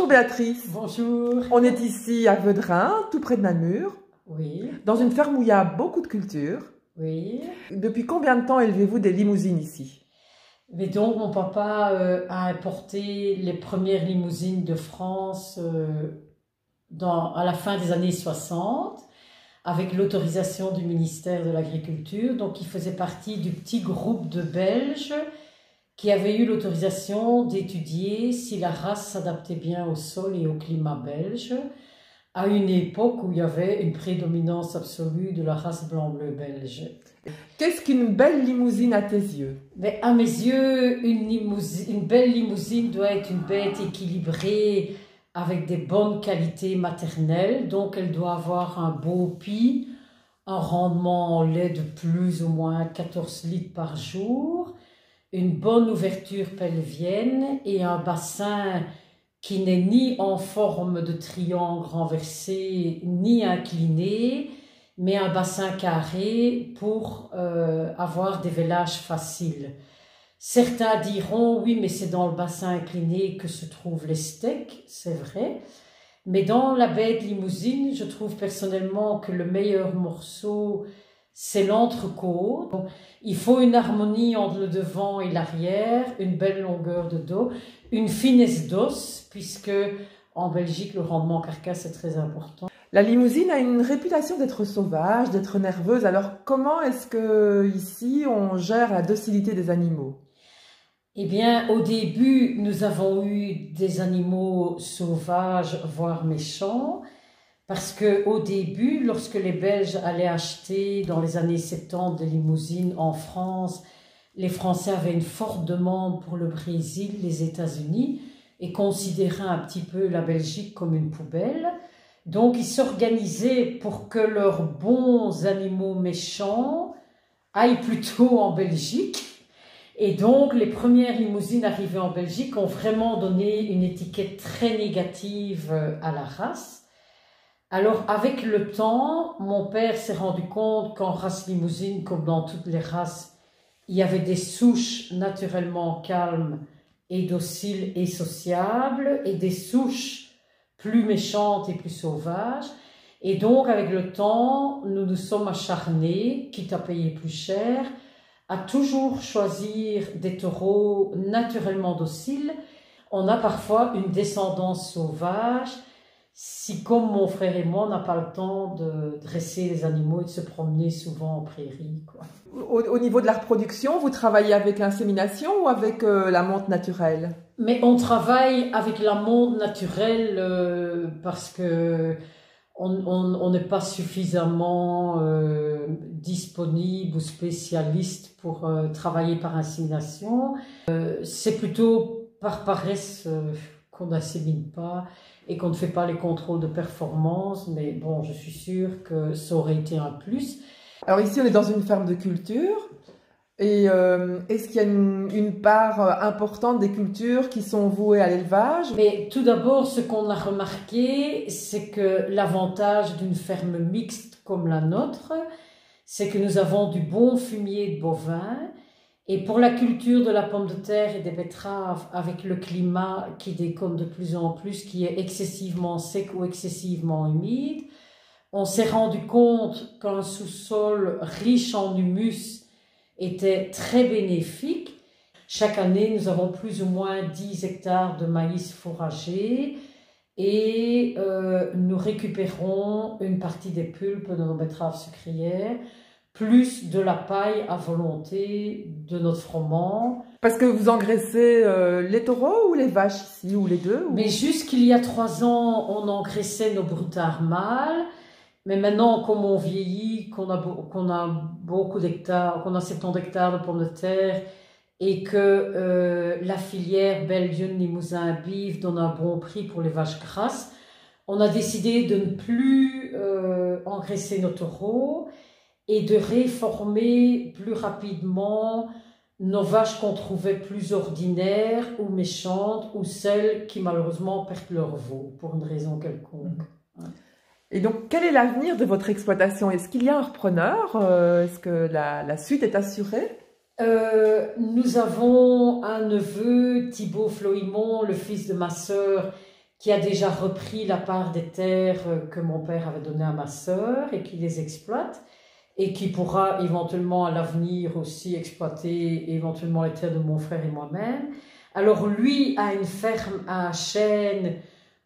Bonjour Béatrice. Bonjour. On est ici à Veudrin, tout près de Namur, Oui. dans une ferme où il y a beaucoup de cultures. Oui. Depuis combien de temps élevez-vous des limousines ici? Mais donc, mon papa a importé les premières limousines de France à la fin des années 60, avec l'autorisation du ministère de l'Agriculture. Donc, il faisait partie du petit groupe de Belges qui avaient eu l'autorisation d'étudier si la race s'adaptait bien au sol et au climat belge, à une époque où il y avait une prédominance absolue de la race blanc-bleu belge. Qu'est-ce qu'une belle limousine à tes yeux? Mais à mes yeux, une belle limousine doit être une bête équilibrée avec des bonnes qualités maternelles. Donc, elle doit avoir un beau pis, un rendement en lait de plus ou moins 14 litres par jour, une bonne ouverture pelvienne et un bassin qui n'est ni en forme de triangle renversé ni incliné, mais un bassin carré pour avoir des vélages faciles. Certains diront, oui, mais c'est dans le bassin incliné que se trouvent les steaks, c'est vrai. Mais dans la baie de limousine, je trouve personnellement que le meilleur morceau, c'est l'entrecôte. Il faut une harmonie entre le devant et l'arrière, une belle longueur de dos, une finesse d'os, puisque en Belgique, le rendement carcasse est très important. La limousine a une réputation d'être sauvage, d'être nerveuse. Alors, comment est-ce que ici on gère la docilité des animaux? Eh bien, au début, nous avons eu des animaux sauvages, voire méchants, parce que au début, lorsque les Belges allaient acheter dans les années 70 des limousines en France, les Français avaient une forte demande pour le Brésil, les États-Unis, et considéraient un petit peu la Belgique comme une poubelle. Donc, ils s'organisaient pour que leurs bons animaux méchants aillent plutôt en Belgique. Et donc, les premières limousines arrivées en Belgique ont vraiment donné une étiquette très négative à la race. Alors, avec le temps, mon père s'est rendu compte qu'en race limousine, comme dans toutes les races, il y avait des souches naturellement calmes et dociles et sociables, et des souches plus méchantes et plus sauvages. Et donc, avec le temps, nous nous sommes acharnés, quitte à payer plus cher, à toujours choisir des taureaux naturellement dociles. On a parfois une descendance sauvage, si comme mon frère et moi, on n'a pas le temps de dresser les animaux et de se promener souvent en prairie, quoi. Au niveau de la reproduction, vous travaillez avec l'insémination ou avec la monte naturelle? Mais on travaille avec la monte naturelle parce que on n'est pas suffisamment disponible ou spécialiste pour travailler par insémination. C'est plutôt par paresse qu'on n'insémine pas et qu'on ne fait pas les contrôles de performance. Mais bon, je suis sûre que ça aurait été un plus. Alors ici, on est dans une ferme de culture. Et est-ce qu'il y a une part importante des cultures qui sont vouées à l'élevage? Mais tout d'abord, ce qu'on a remarqué, c'est que l'avantage d'une ferme mixte comme la nôtre, c'est que nous avons du bon fumier de bovins. Et pour la culture de la pomme de terre et des betteraves, avec le climat qui déconne de plus en plus, qui est excessivement sec ou excessivement humide, on s'est rendu compte qu'un sous-sol riche en humus était très bénéfique. Chaque année, nous avons plus ou moins 10 hectares de maïs fourragé et nous récupérons une partie des pulpes de nos betteraves sucrières, plus de la paille à volonté de notre froment. Parce que vous engraissez les taureaux ou les vaches ici, ou les deux? Mais jusqu'il y a 3 ans, on engraissait nos broutards mâles. Mais maintenant, comme on vieillit, qu'on a beaucoup d'hectares, qu'on a 70 hectares de pommes de terre et que la filière Belgian Limousin Beef donne un bon prix pour les vaches grasses, on a décidé de ne plus engraisser nos taureaux et de réformer plus rapidement nos vaches qu'on trouvait plus ordinaires ou méchantes ou celles qui malheureusement perdent leur veau pour une raison quelconque. Et donc, quel est l'avenir de votre exploitation? Est-ce qu'il y a un repreneur? Est-ce que la suite est assurée? Nous avons un neveu, Thibaut Floimont, le fils de ma sœur, qui a déjà repris la part des terres que mon père avait donné à ma sœur et qui les exploite et qui pourra éventuellement à l'avenir aussi exploiter éventuellement les terres de mon frère et moi-même. Alors lui a une ferme à Chênes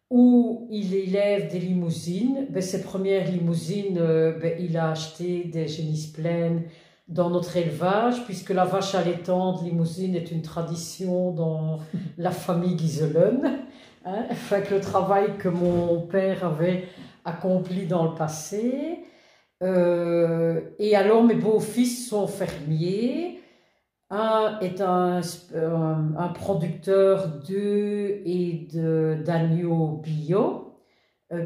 où il élève des limousines. Ben, ses premières limousines, il a acheté des génisses pleines dans notre élevage, puisque la vache allaitante limousine est une tradition dans la famille Guiselin. Hein, fait que le travail que mon père avait accompli dans le passé. Et alors mes beaux-fils sont fermiers. Un est un producteur d'œufs et d'agneaux bio,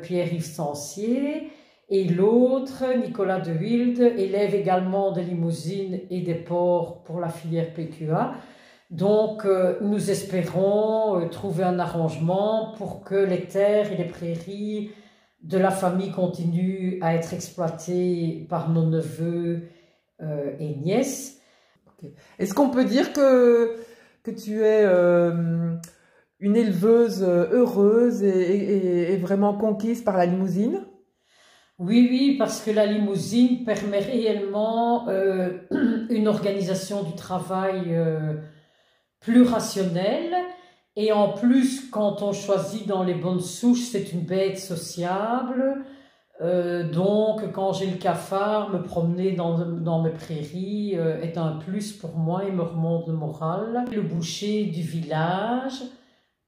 Pierre-Yves Sancier, et l'autre, Nicolas de Wilde, élève également des limousines et des porcs pour la filière PQA. Donc nous espérons trouver un arrangement pour que les terres et les prairies de la famille continuent à être exploitées par nos neveux et nièces. Okay. Est-ce qu'on peut dire que tu es une éleveuse heureuse et vraiment conquise par la limousine? Oui, parce que la limousine permet réellement une organisation du travail plus rationnelle. Et en plus, quand on choisit dans les bonnes souches, c'est une bête sociable. Donc, quand j'ai le cafard, me promener dans mes prairies est un plus pour moi et me remonte le moral. Le boucher du village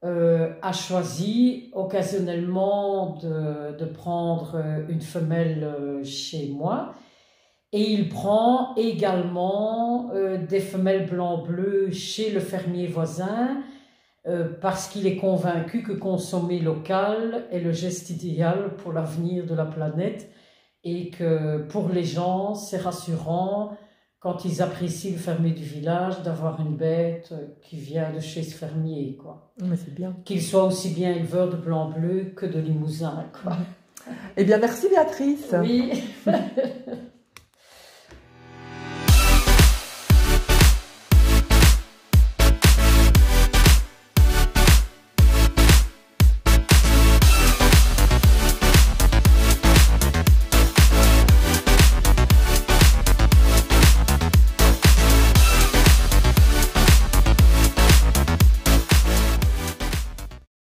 a choisi occasionnellement de prendre une femelle chez moi. Et il prend également des femelles blanc-bleu chez le fermier voisin parce qu'il est convaincu que consommer local est le geste idéal pour l'avenir de la planète et que pour les gens, c'est rassurant quand ils apprécient le fermier du village d'avoir une bête qui vient de chez ce fermier, quoi. Mais c'est bien. Qu'il soit aussi bien éleveur de blanc-bleu que de limousin, quoi. Eh bien, merci Béatrice. Oui.